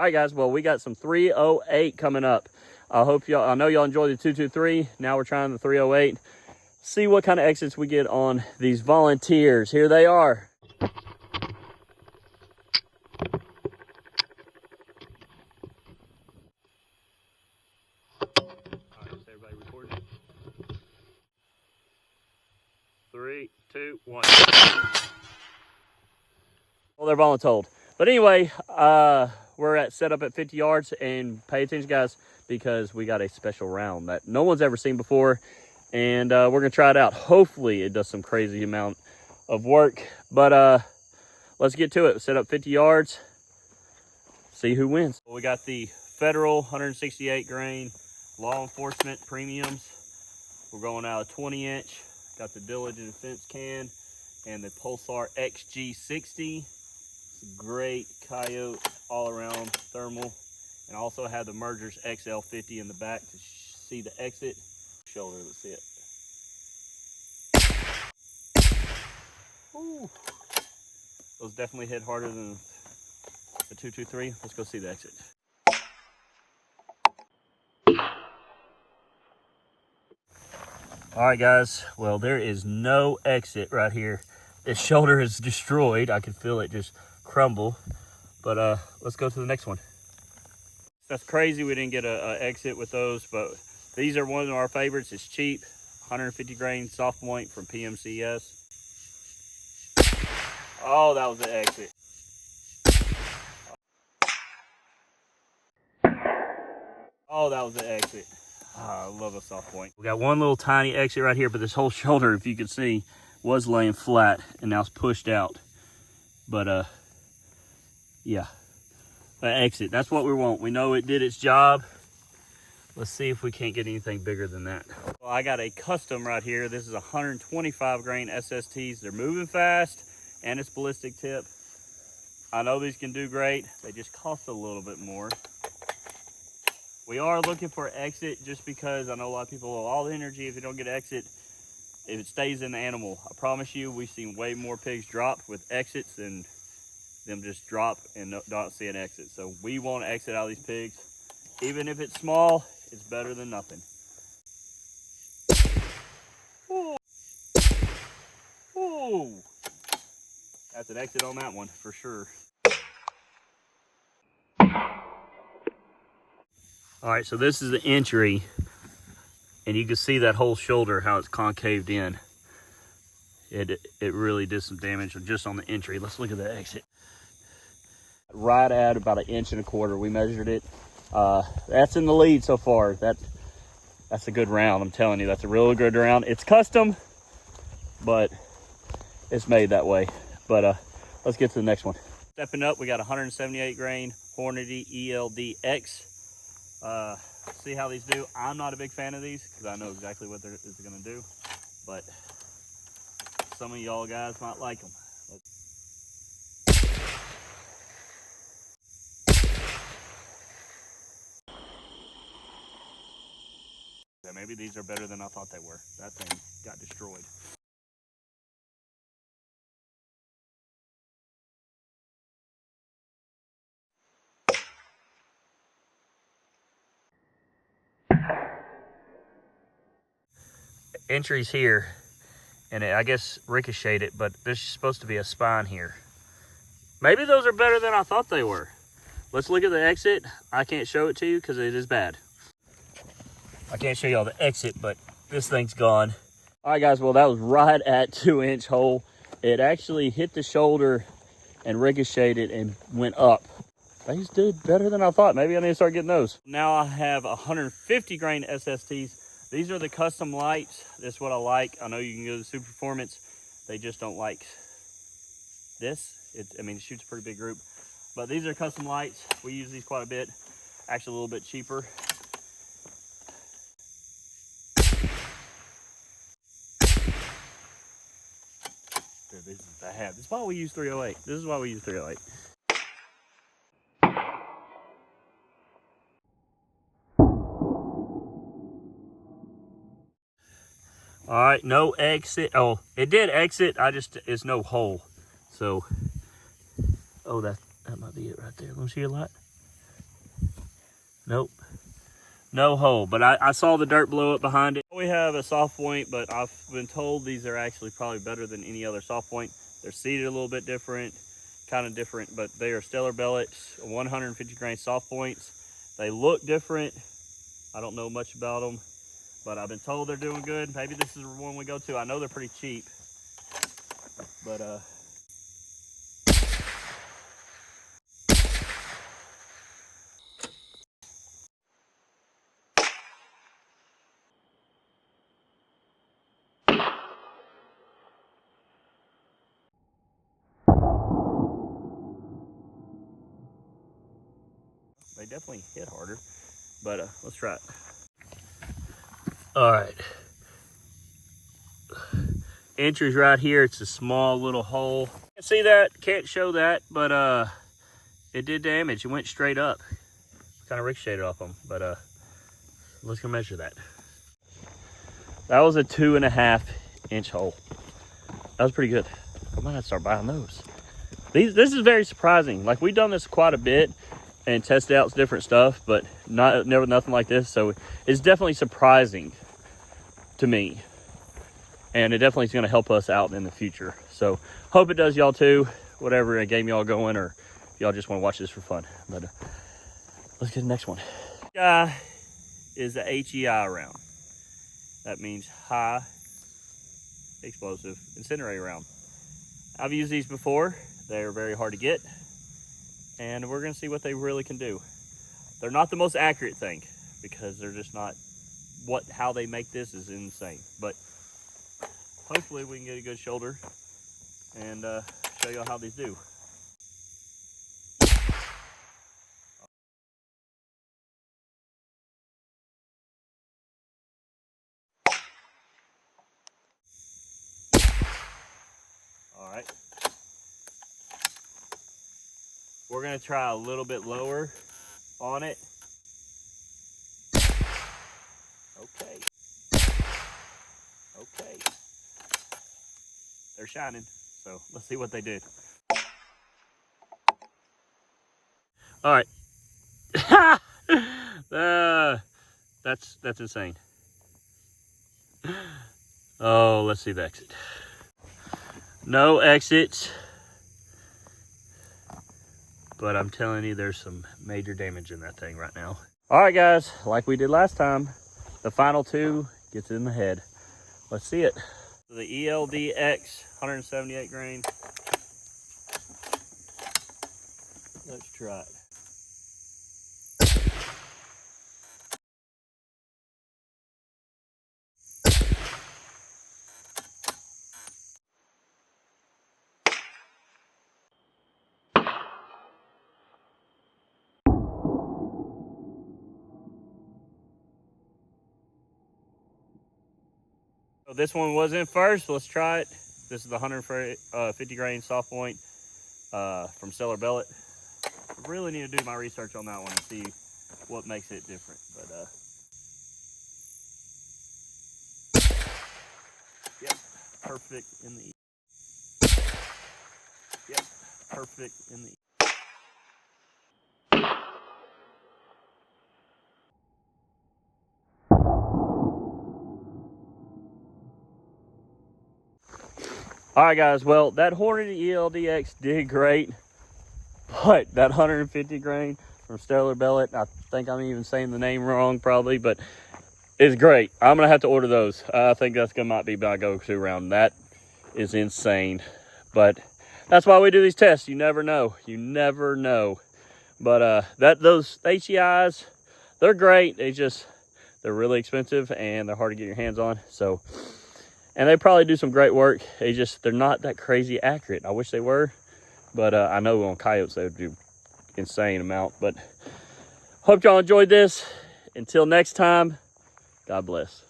All right, guys. Well, we got some 308 coming up. I know y'all enjoyed the 223. Now we're trying the 308. See what kind of exits we get on these volunteers. Here they are. All right, is everybody recording? 3, 2, 1. Well, they're voluntold. But anyway, we're set up at 50 yards, and pay attention, guys, because we got a special round that no one's ever seen before, and we're gonna try it out. Hopefully it does some crazy amount of work, but let's get to it. Set up 50 yards, see who wins. Well, we got the Federal 168 grain law enforcement premiums. We're going out a 20-inch. Got the Diligent Fence can and the Pulsar XG60. Great coyote all around thermal, and also have the Mergers XL50 in the back to see the exit shoulder. Let's see it. Ooh. Those definitely hit harder than the 223. Let's go see the exit. All right, guys. Well, there is no exit right here. This shoulder is destroyed. I can feel it just crumble. But let's go to the next one. That's crazy we didn't get a exit with those, but these are one of our favorites. It's cheap, 150 grain soft point from PMCS. Oh, that was the exit. Oh, that was the exit. Oh, I love a soft point. We got one little tiny exit right here, but this whole shoulder, if you can see, was laying flat and now it's pushed out. But yeah, an exit. That's what we want. We know it did its job. Let's see if we can't get anything bigger than that. Well, I got a custom right here. This is 125 grain SSTs. They're moving fast, and it's ballistic tip. I know these can do great. They just cost a little bit more. We are looking for an exit just because I know a lot of people, all the energy, if you don't get an exit, if it stays in the animal. I promise you, we've seen way more pigs drop with exits than them just drop and don't see an exit. So we want to exit out of these pigs. Even if it's small, it's better than nothing. Ooh. Ooh. That's an exit on that one for sure. All right, so this is the entry, and you can see that whole shoulder, how it's concaved in. It really did some damage just on the entry. Let's look at the exit. Right at about 1.25 inches. We measured it. That's in the lead so far. That's a good round. I'm telling you, that's a really good round. It's custom, but it's made that way. But let's get to the next one. Stepping up, we got 178 grain Hornady ELDX. See how these do. I'm not a big fan of these because I know exactly what they're going to do, but some of y'all guys might like them. Maybe these are better than I thought they were. That thing got destroyed. Entries here, and I guess ricocheted it, but there's supposed to be a spine here. Maybe those are better than I thought they were. Let's look at the exit. I can't show it to you because it is bad. I can't show you all the exit, but this thing's gone. All right, guys, well, that was right at 2-inch hole. It actually hit the shoulder and ricocheted and went up. These did better than I thought. Maybe I need to start getting those. Now I have 150 grain SSTs. These are the custom lights. This is what I like. I know you can go to Super Performance. They just don't like this. I mean, it shoots a pretty big group. But these are custom lights. We use these quite a bit. Actually, a little bit cheaper. Dude, this is bad. This is why we use 308. This is why we use 308. All right, no exit. Oh, it did exit. It's no hole. So, oh, that might be it right there. Let me see your light. Nope. No hole, but I saw the dirt blow up behind it. We have a soft point, but I've been told these are actually probably better than any other soft point. They're seated a little bit different, kind of different, but they are stellar bellets, 150 grain soft points. They look different. I don't know much about them, but I've been told they're doing good. Maybe this is the one we go to. I know they're pretty cheap, but they definitely hit harder, but let's try it. All right. Entry's right here. It's a small little hole. Can't see that, can't show that, but it did damage. It went straight up. Kind of ricocheted off them, but let's go measure that. That was a 2.5 inch hole. That was pretty good. I might have to start buying those. This is very surprising. Like, we've done this quite a bit and tested out different stuff, but never nothing like this. So it's definitely surprising to me, and it definitely is going to help us out in the future. So hope it does y'all too, whatever game y'all going, or if y'all just want to watch this for fun. But let's get the next one. Guy is the HEI round. That means high explosive incinerator round. I've used these before. They're very hard to get, and we're gonna see what they really can do. They're not the most accurate thing, because they're just not, how they make this is insane. But hopefully we can get a good shoulder and show you how these do. All right. We're gonna try a little bit lower on it. Okay. Okay. They're shining, so let's see what they did. All right. That's insane. Oh, let's see the exit. No exits, but I'm telling you, there's some major damage in that thing right now. All right, guys, like we did last time, the final two gets in the head. Let's see it. So the ELDX 178 grain. Let's try it. So this one was in first. Let's try it. This is the 150 grain soft point from Stellar Bellet. I really need to do my research on that one and see what makes it different. But yep, perfect in the. Yep, perfect in the. All right, guys. Well, that Hornady ELDX did great, but that 150 grain from Stellar Bellet, I think I'm even saying the name wrong probably, but it's great. I'm gonna have to order those. I think that's gonna might be my go-to round. That is insane, but that's why we do these tests. You never know. You never know. But those HEIs, they're great. They're really expensive and they're hard to get your hands on. So, and they probably do some great work. They're not that crazy accurate. I wish they were, but I know on coyotes they would do insane amount. But hope y'all enjoyed this. Until next time, God bless.